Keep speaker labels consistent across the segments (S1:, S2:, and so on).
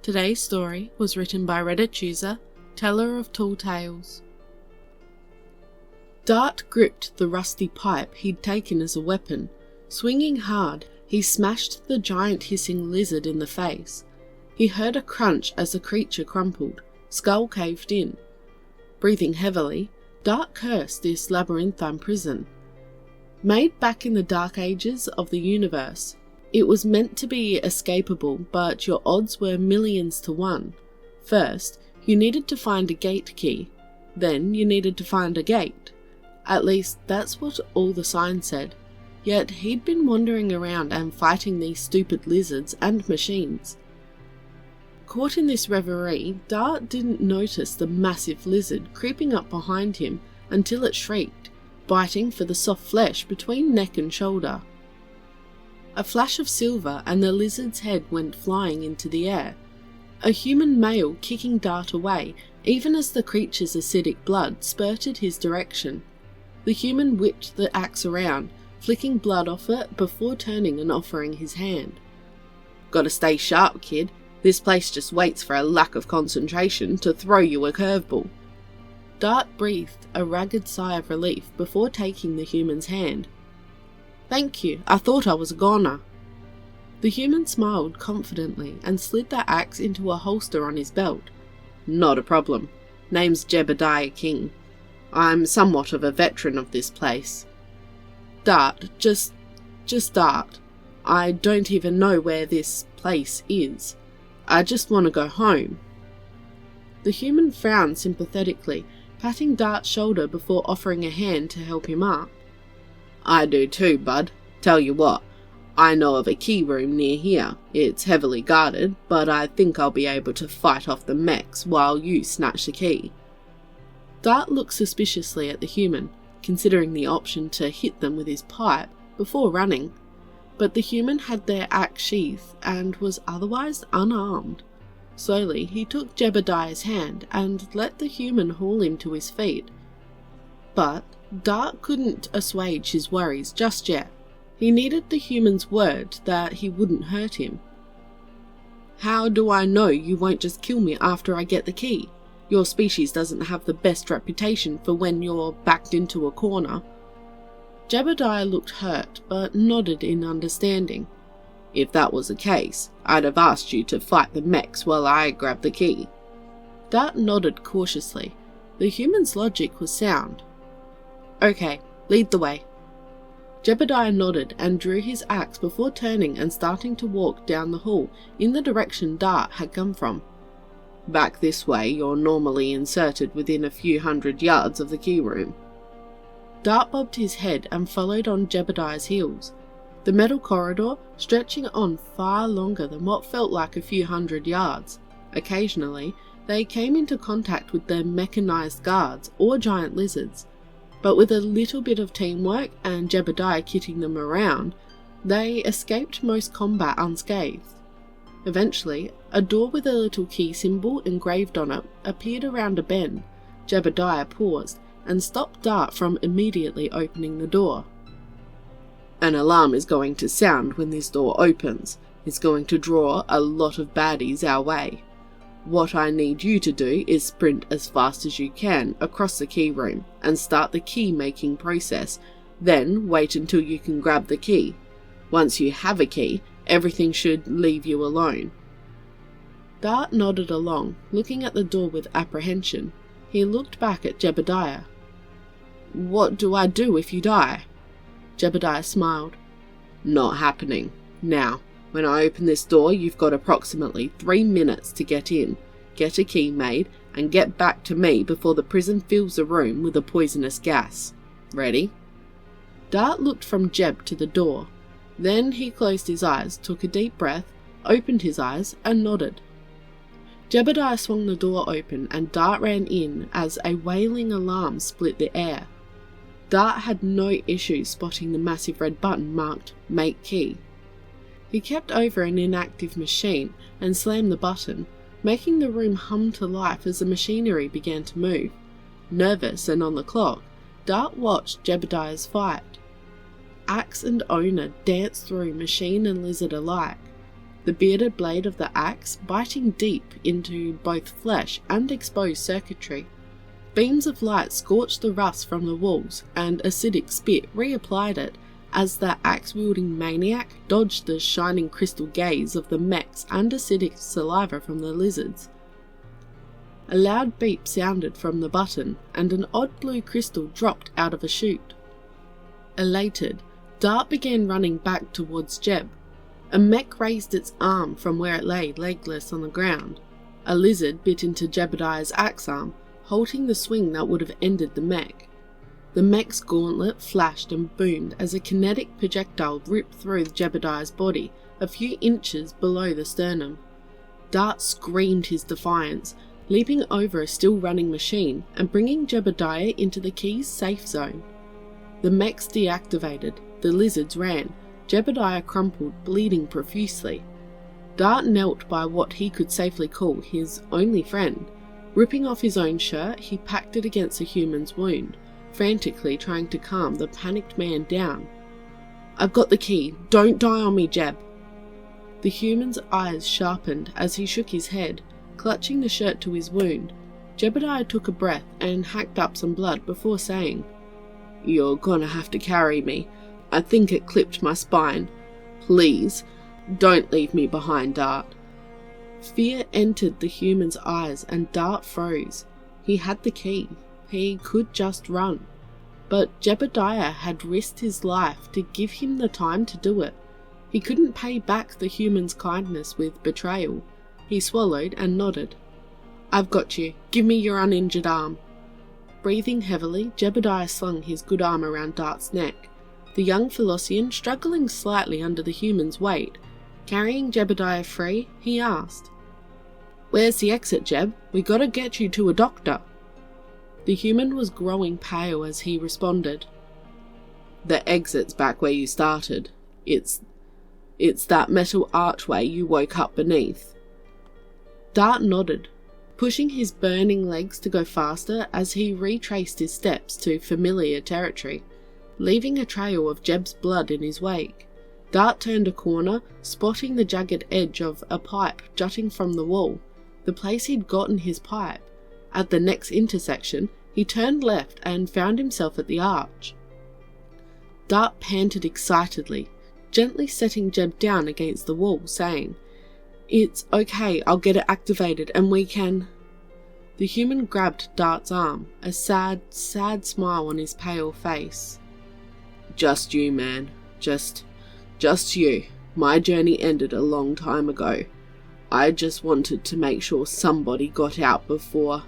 S1: Today's story was written by Reddit user Teller of Tall Tales. Dart gripped the rusty pipe he'd taken as a weapon. Swinging hard, he smashed the giant hissing lizard in the face. He heard a crunch as the creature crumpled, skull caved in. Breathing heavily, Dart cursed this labyrinthine prison. Made back in the dark ages of the universe, it was meant to be escapable, but your odds were millions to 1. First, you needed to find a gate key. Then you needed to find a gate. At least that's what all the signs said. Yet he'd been wandering around and fighting these stupid lizards and machines. Caught in this reverie, Dart didn't notice the massive lizard creeping up behind him until it shrieked, biting for the soft flesh between neck and shoulder. A flash of silver and the lizard's head went flying into the air. A human male kicking Dart away, even as the creature's acidic blood spurted his direction. The human whipped the axe around, flicking blood off it before turning and offering his hand. "Gotta stay sharp, kid. This place just waits for a lack of concentration to throw you a curveball." Dart breathed a ragged sigh of relief before taking the human's hand. "Thank you, I thought I was a goner." The human smiled confidently and slid the axe into a holster on his belt. "Not a problem. Name's Jebediah King. I'm somewhat of a veteran of this place." "Dart, just Dart. I don't even know where this place is. I just want to go home." The human frowned sympathetically, patting Dart's shoulder before offering a hand to help him up. "I do too, bud. Tell you what, I know of a key room near here. It's heavily guarded, but I think I'll be able to fight off the mechs while you snatch the key." Dart looked suspiciously at the human, considering the option to hit them with his pipe before running, but the human had their axe sheath and was otherwise unarmed. Slowly he took Jebediah's hand and let the human haul him to his feet. But Dart couldn't assuage his worries just yet. He needed the human's word that he wouldn't hurt him. "How do I know you won't just kill me after I get the key? Your species doesn't have the best reputation for when you're backed into a corner." Jebediah looked hurt, but nodded in understanding. "If that was the case, I'd have asked you to fight the mechs while I grabbed the key." Dart nodded cautiously. The human's logic was sound. "Okay, lead the way." Jebediah nodded and drew his axe before turning and starting to walk down the hall in the direction Dart had come from. "Back this way, you're normally inserted within a few hundred yards of the key room." Dart bobbed his head and followed on Jebediah's heels. The metal corridor stretching on far longer than what felt like a few hundred yards. Occasionally, they came into contact with the mechanized guards or giant lizards, but with a little bit of teamwork and Jebediah kitting them around, they escaped most combat unscathed. Eventually, a door with a little key symbol engraved on it appeared around a bend. Jebediah paused and stopped Dart from immediately opening the door. "An alarm is going to sound when this door opens. It's going to draw a lot of baddies our way. What I need you to do is sprint as fast as you can across the key room and start the key making process, then wait until you can grab the key. Once you have a key, everything should leave you alone." Dart nodded along, looking at the door with apprehension. He looked back at Jebediah. "What do I do if you die?" Jebediah smiled. "Not happening. Now, when I open this door, you've got approximately 3 minutes to get in, get a key made, and get back to me before the prison fills the room with a poisonous gas. Ready?" Dart looked from Jeb to the door. Then he closed his eyes, took a deep breath, opened his eyes, and nodded. Jebediah swung the door open and Dart ran in as a wailing alarm split the air. Dart had no issue spotting the massive red button marked Make Key. He kept over an inactive machine and slammed the button, making the room hum to life as the machinery began to move. Nervous and on the clock, Dart watched Jebediah's fight. Axe and owner danced through machine and lizard alike, the bearded blade of the axe biting deep into both flesh and exposed circuitry. Beams of light scorched the rust from the walls, and acidic spit reapplied it as the axe-wielding maniac dodged the shining crystal gaze of the mechs and acidic saliva from the lizards. A loud beep sounded from the button, and an odd blue crystal dropped out of a chute. Elated, Dart began running back towards Jeb. A mech raised its arm from where it lay legless on the ground. A lizard bit into Jebediah's axe arm, halting the swing that would have ended the mech. The mech's gauntlet flashed and boomed as a kinetic projectile ripped through Jebediah's body a few inches below the sternum. Dart screamed his defiance, leaping over a still-running machine and bringing Jebediah into the key's safe zone. The mechs deactivated, the lizards ran, Jebediah crumpled, bleeding profusely. Dart knelt by what he could safely call his only friend. Ripping off his own shirt, he packed it against the human's wound, frantically trying to calm the panicked man down. "I've got the key. Don't die on me, Jeb." The human's eyes sharpened as he shook his head, clutching the shirt to his wound. Jebediah took a breath and hacked up some blood before saying, "You're gonna have to carry me. I think it clipped my spine. Please, don't leave me behind, Dart." Fear entered the human's eyes and Dart froze. He had the key. He could just run. But Jebediah had risked his life to give him the time to do it. He couldn't pay back the human's kindness with betrayal. He swallowed and nodded. "I've got you. Give me your uninjured arm." Breathing heavily, Jebediah slung his good arm around Dart's neck. The young Philossian struggling slightly under the human's weight. Carrying Jebediah free, he asked, "Where's the exit, Jeb? We gotta get you to a doctor." The human was growing pale as he responded, "The exit's back where you started. It's that metal archway you woke up beneath." Dart nodded, pushing his burning legs to go faster as he retraced his steps to familiar territory, leaving a trail of Jeb's blood in his wake. Dart turned a corner, spotting the jagged edge of a pipe jutting from the wall, the place he'd gotten his pipe. At the next intersection, he turned left and found himself at the arch. Dart panted excitedly, gently setting Jeb down against the wall, saying, "It's okay, I'll get it activated and we can—" The human grabbed Dart's arm, a sad, sad smile on his pale face. "Just you, man. Just you. My journey ended a long time ago. I just wanted to make sure somebody got out before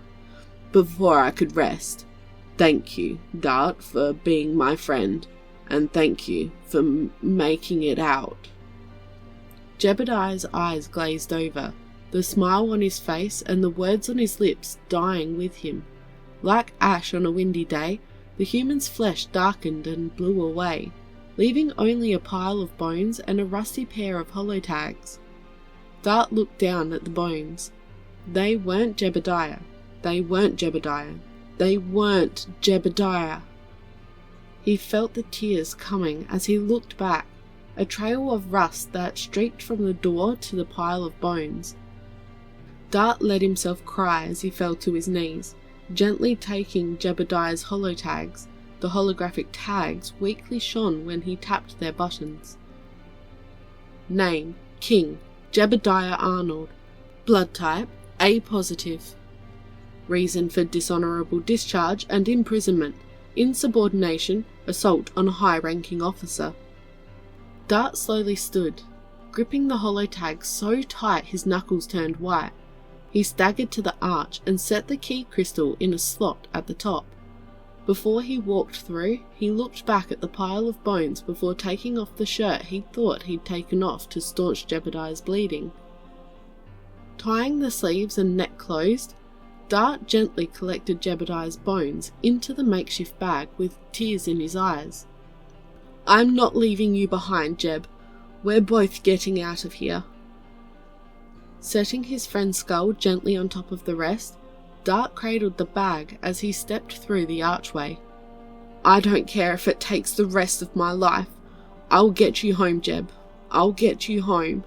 S1: I could rest. Thank you, Dart, for being my friend, and thank you for making it out." Jebediah's eyes glazed over, the smile on his face and the words on his lips dying with him. Like ash on a windy day, the human's flesh darkened and blew away, leaving only a pile of bones and a rusty pair of holotags. Dart looked down at the bones. They weren't Jebediah. They weren't Jebediah. They weren't Jebediah. He felt the tears coming as he looked back, a trail of rust that streaked from the door to the pile of bones. Dart let himself cry as he fell to his knees, gently taking Jebediah's holotags. The holographic tags weakly shone when he tapped their buttons. Name: King, Jebediah Arnold. Blood type: A positive. Reason for dishonourable discharge and imprisonment: insubordination, assault on a high-ranking officer. Dart slowly stood, gripping the holotag so tight his knuckles turned white. He staggered to the arch and set the key crystal in a slot at the top. Before he walked through, he looked back at the pile of bones before taking off the shirt he thought he'd taken off to staunch Jebediah's bleeding. Tying the sleeves and neck closed, Dart gently collected Jebediah's bones into the makeshift bag with tears in his eyes. "I'm not leaving you behind, Jeb. We're both getting out of here." Setting his friend's skull gently on top of the rest, Dart cradled the bag as he stepped through the archway. I don't care if it takes the rest of my life. I'll get you home, Jeb. I'll get you home.